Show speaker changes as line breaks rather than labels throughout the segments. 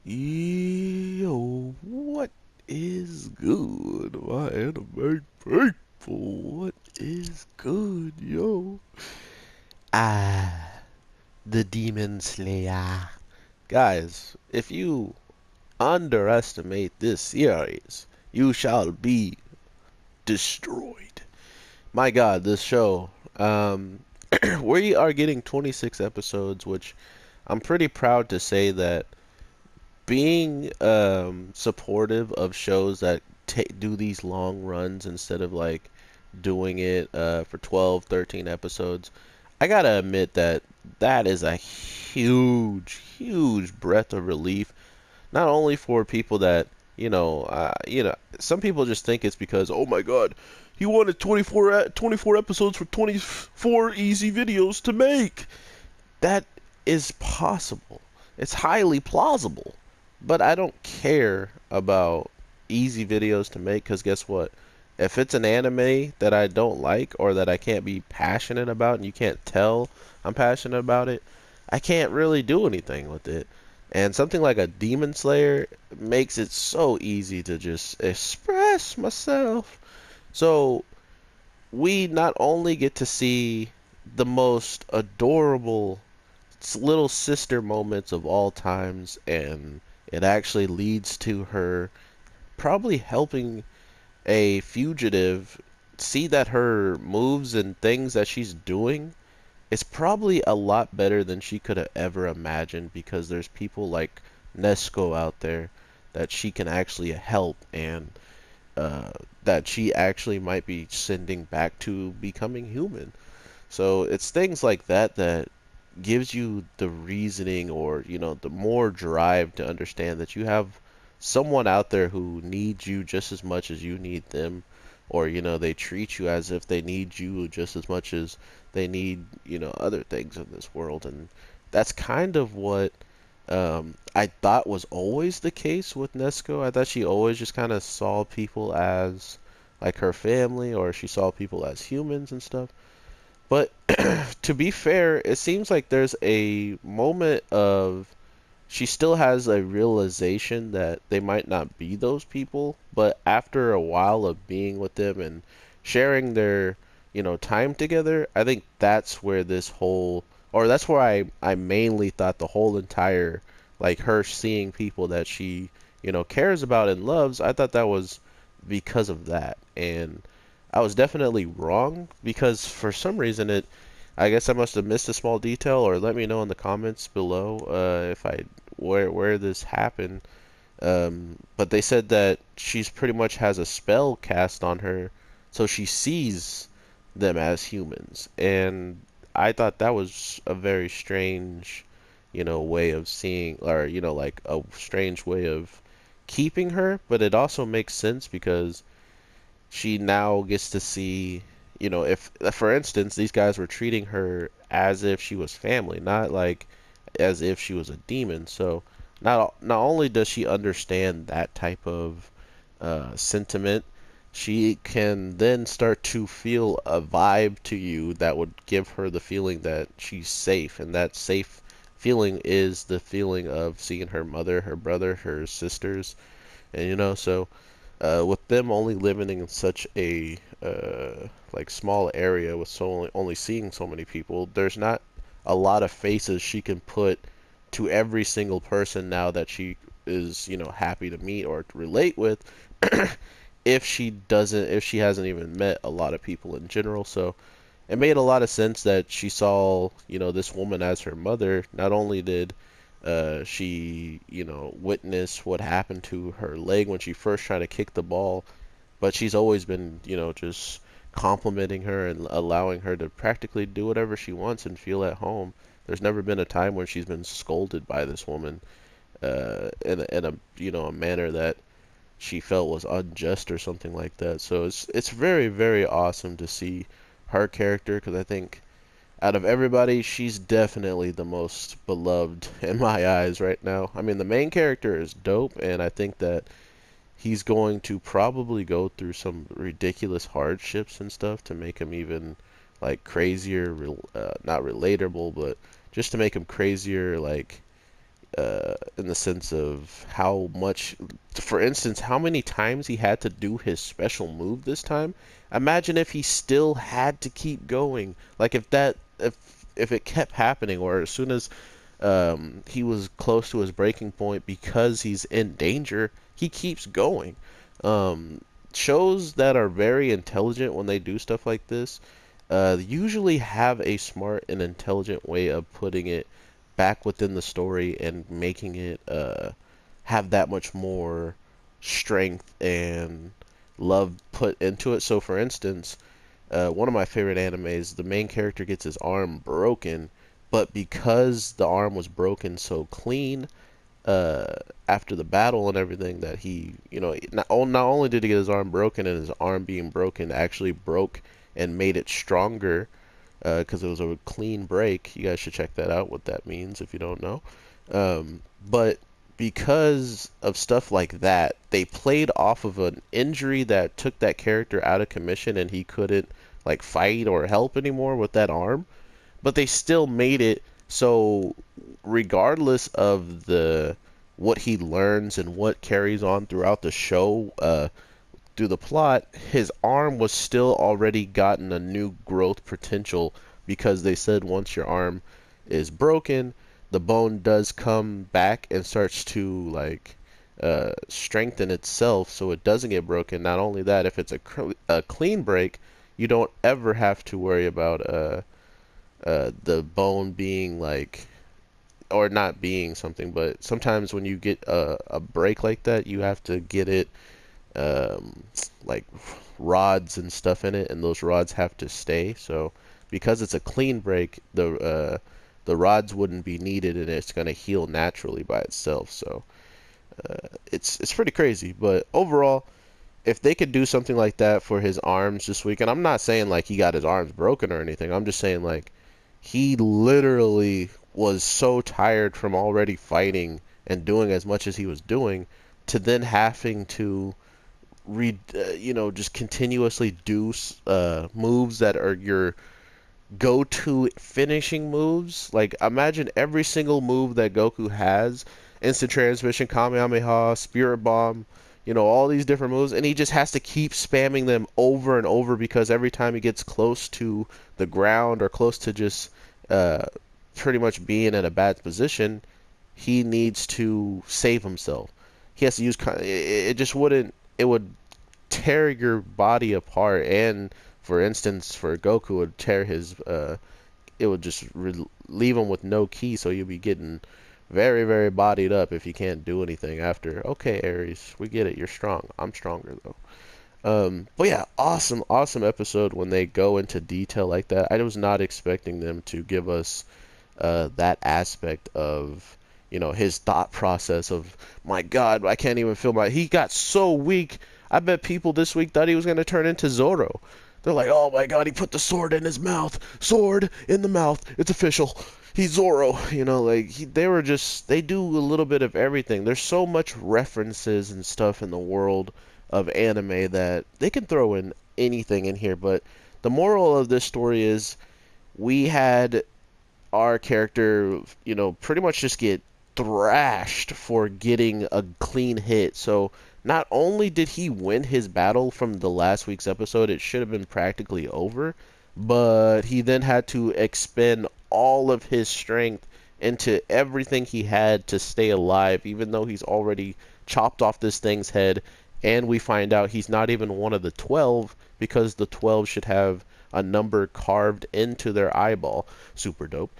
Yo, what is good, my anime people? What is good, yo? Ah, the Demon Slayer. Guys, if you underestimate this series, you shall be destroyed. My God, this show. We are getting 26 episodes, which I'm pretty proud to say that being supportive of shows that do these long runs instead of like doing it for 12, 13 episodes, I gotta admit that that is a huge breath of relief. Not only for people that some people just think it's because, oh my God, he wanted 24 episodes for 24 easy videos to make. That is possible. It's highly plausible. But I don't care about easy videos to make because guess what? If it's an anime that I don't like or that I can't be passionate about and you can't tell I'm passionate about it, I can't really do anything with it. And something like a Demon Slayer makes it so easy to just express myself. So we not only get to see the most adorable little sister moments of all times, and it actually leads to her probably helping a fugitive see that her moves and things that she's doing is probably a lot better than she could have ever imagined because there's people like Nesco out there that she can actually help and uh, that she actually might be sending back to becoming human. So it's things like that that gives you the reasoning or the more drive to understand that you have someone out there who needs you just as much as you need them, or they treat you as if they need you just as much as they need other things in this world. And that's kind of what I thought was always the case with Nesco. I thought she always just kind of saw people as like her family, or she saw people as humans and stuff. But to be fair, it seems like there's a moment of she still has a realization that they might not be those people, but after a while of being with them and sharing their, time together, I think that's where this whole, or that's where I mainly thought the whole entire, like her seeing people that she, cares about and loves, I thought that was because of that. And I was definitely wrong because for some reason I guess I must have missed a small detail, or let me know in the comments below if I where this happened. But they said that she's pretty much has a spell cast on her, so she sees them as humans, and I thought that was a very strange, way of seeing, or like a strange way of keeping her. But it also makes sense because she now gets to see, if for instance these guys were treating her as if she was family, not like as if she was a demon. So not only does she understand that type of sentiment, she can then start to feel a vibe to you that would give her the feeling that she's safe, and that safe feeling is the feeling of seeing her mother, her brother, her sisters, and so with them only living in such a like small area with only seeing so many people, there's not a lot of faces she can put to every single person now that she is happy to meet or to relate with if she hasn't even met a lot of people in general. So it made a lot of sense that she saw this woman as her mother. Not only did she, witnessed what happened to her leg when she first tried to kick the ball, but she's always been, just complimenting her and allowing her to practically do whatever she wants and feel at home. There's never been a time when she's been scolded by this woman in a a manner that she felt was unjust or something like that. So it's very awesome to see her character because I think out of everybody, she's definitely the most beloved in my eyes right now. I mean, the main character is dope, and I think that he's going to probably go through some ridiculous hardships and stuff to make him even like crazier, not relatable, but just to make him crazier, like in the sense of how much, for instance, how many times he had to do his special move this time. Imagine if he still had to keep going. Like if it kept happening, or as soon as he was close to his breaking point because he's in danger, he keeps going. Um, Shows that are very intelligent when they do stuff like this usually have a smart and intelligent way of putting it back within the story and making it have that much more strength and love put into it. So, for instance, one of my favorite animes, the main character gets his arm broken, but because the arm was broken so clean, uh, after the battle and everything, that he, not only did he get his arm broken, and his arm being broken actually broke and made it stronger because it was a clean break. You guys should check that out, what that means if you don't know. But because of stuff like that, they played off of an injury that took that character out of commission and he couldn't like fight or help anymore with that arm. But they still made it so regardless of the what he learns and what carries on throughout the show, through the plot, his arm was still already gotten a new growth potential because they said once your arm is broken, the bone does come back and starts to like strengthen itself so it doesn't get broken. Not only that, if it's a clean break, you don't ever have to worry about the bone being like or not being something. But sometimes when you get a break like that, you have to get it um, like rods and stuff in it, and those rods have to stay. So because it's a clean break, the rods wouldn't be needed, and it's gonna heal naturally by itself. So it's pretty crazy. But overall, if they could do something like that for his arms this week, and I'm not saying like he got his arms broken or anything. I'm just saying like he literally was so tired from already fighting and doing as much as he was doing to then having to just continuously do moves that are your go-to finishing moves. Like imagine every single move that Goku has: instant transmission, Kamehameha, Spirit Bomb, all these different moves, and he just has to keep spamming them over and over because every time he gets close to the ground or close to just uh, pretty much being in a bad position, he needs to save himself. He has to use it just wouldn't it would tear your body apart. And for instance, for Goku, it would tear his it would just leave him with no ki, so you'll be getting very, very bodied up if you can't do anything after. Okay, Aries, we get it, you're strong. I'm stronger though. But yeah, awesome, awesome episode when they go into detail like that. I was not expecting them to give us that aspect of his thought process of, my God, I can't even feel he got so weak. I bet people this week thought he was going to turn into Zoro. They're like, oh my God, he put the sword in his mouth. Sword in the mouth. It's official. He's Zoro. They do a little bit of everything. There's so much references and stuff in the world of anime that they can throw in anything in here. But the moral of this story is we had our character, pretty much just get thrashed for getting a clean hit. So not only did he win his battle from the last week's episode, it should have been practically over, but he then had to expend all of his strength into everything he had to stay alive, even though he's already chopped off this thing's head. And we find out he's not even one of the 12 because the 12 should have a number carved into their eyeball. Super dope.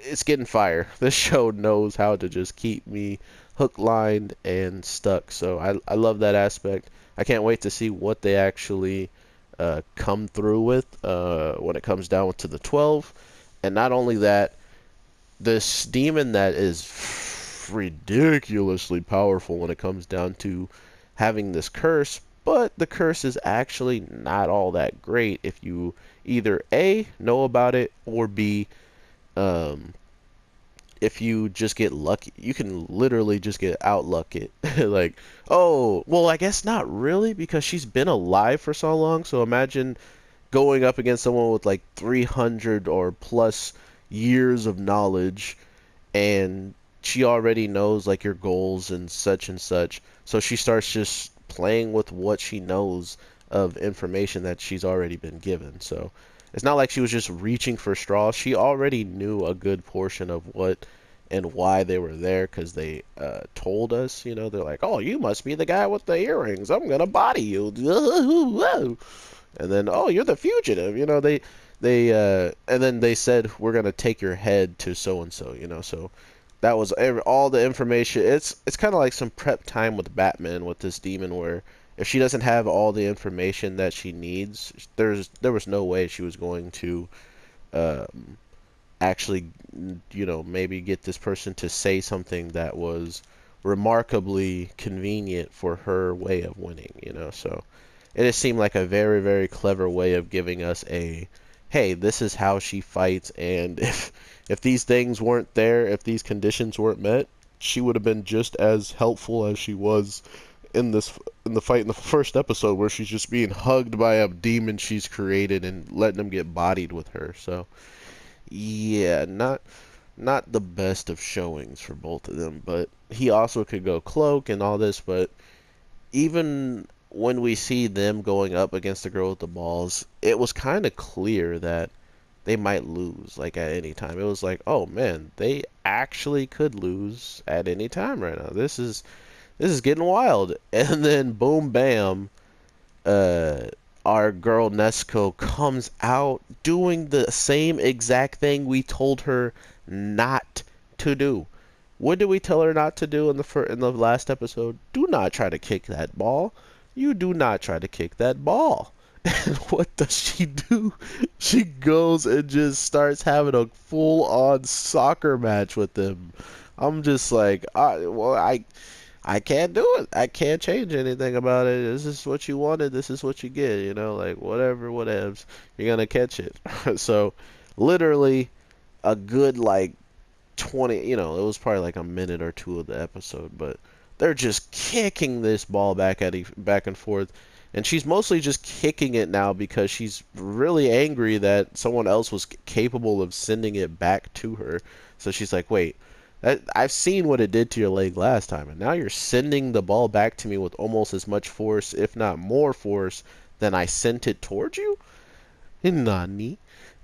It's getting fire. This show knows how to just keep me hook, lined, and stuck. So I love that aspect. I can't wait to see what they actually come through with when it comes down to the 12. And not only that, this demon that is ridiculously powerful when it comes down to having this curse, but the curse is actually not all that great if you either A, know about it, or B, um, if you just get lucky. You can literally just get outluck it. Like, oh, well, I guess not really because she's been alive for so long. So imagine going up against someone with like 300 or plus years of knowledge, and she already knows like your goals and such and such. So she starts just playing with what she knows of information that she's already been given. So it's not like she was just reaching for straws. She already knew a good portion of what and why they were there because they told us. You know, they're like, "Oh, you must be the guy with the earrings. I'm gonna body you." And then, "Oh, you're the fugitive." You know, and then they said, "We're gonna take your head to so and so." You know, so that was all the information. It's kind of like some prep time with Batman with this demon, where if she doesn't have all the information that she needs, there was no way she was going to um, actually, maybe get this person to say something that was remarkably convenient for her way of winning. So it just seemed like a very, very clever way of giving us hey, this is how she fights, and if these things weren't there, if these conditions weren't met, she would have been just as helpful as she was in the fight in the first episode, where she's just being hugged by a demon she's created and letting him get bodied with her. So yeah, not the best of showings for both of them, but he also could go cloak and all this. But even when we see them going up against the girl with the balls, it was kind of clear that they might lose like at any time. It was like, oh man, they actually could lose at any time right now. This is getting wild. And then boom bam, uh our girl Nesco comes out doing the same exact thing we told her not to do. What did we tell her not to do in the last episode? Do not try to kick that ball. You do not try to kick that ball. And what does she do? She goes and just starts having a full-on soccer match with them. I'm just like, I can't do it. I can't change anything about it. This is what you wanted. This is what you get. Like whatever, whatevs. You're gonna catch it. So, literally, a good like 20. It was probably like a minute or two of the episode, but they're just kicking this ball back and forth, and she's mostly just kicking it now because she's really angry that someone else was capable of sending it back to her. So she's like, wait. I've seen what it did to your leg last time, and now you're sending the ball back to me with almost as much force, if not more force, than I sent it towards you? Nani?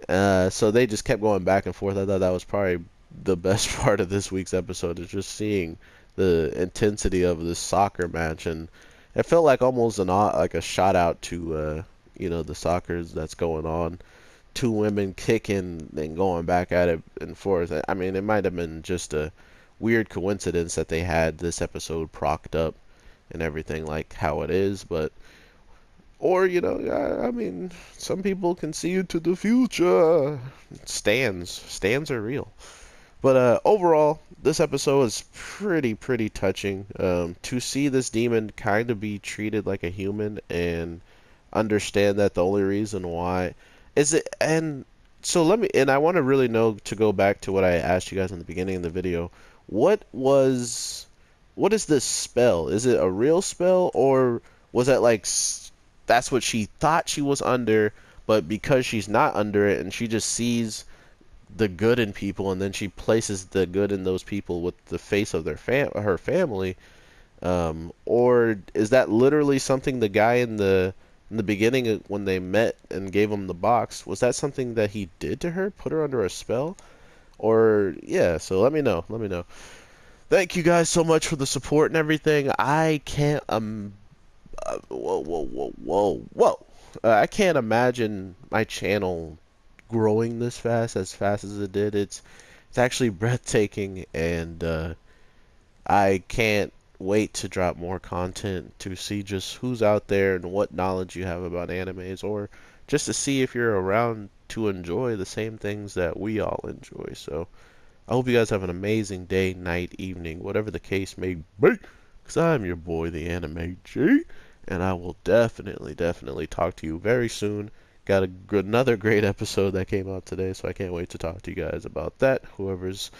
So they just kept going back and forth. I thought that was probably the best part of this week's episode, is just seeing the intensity of this soccer match, and it felt like almost like a shout out to the soccer that's going on. Two women kicking and going back at it and forth. I mean, it might have been just a weird coincidence that they had this episode procced up and everything like how it is, but or I mean, some people can see into the future. Stands are real. But overall, this episode is pretty touching. To see this demon kind of be treated like a human and understand that the only reason why is it, and so I want to really know, to go back to what I asked you guys in the beginning of the video, what is this spell? Is it a real spell, or was that like that's what she thought she was under, but because she's not under it and she just sees the good in people, and then she places the good in those people with the face of her family, or is that literally something the guy in the beginning, when they met and gave him the box, was that something that he did to her, put her under a spell? Or yeah, so let me know. Let me know. Thank you guys so much for the support and everything. I can't whoa. I can't imagine my channel growing this fast, as it did. It's actually breathtaking, and I can't wait to drop more content, to see just who's out there and what knowledge you have about animes, or just to see if you're around to enjoy the same things that we all enjoy. So I hope you guys have an amazing day, night, evening, whatever the case may be, because I'm your boy, the Anime G, and I will definitely talk to you very soon. Got another great episode that came out today, so I can't wait to talk to you guys about that, whoever's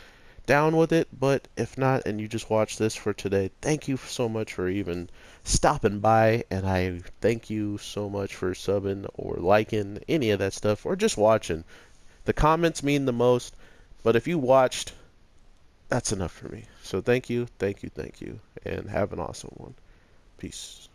down with it. But if not, and you just watched this for today, thank you so much for even stopping by, and I thank you so much for subbing or liking any of that stuff, or just watching. The comments mean the most. But if you watched, that's enough for me. So thank you, thank you, thank you, and have an awesome one. Peace.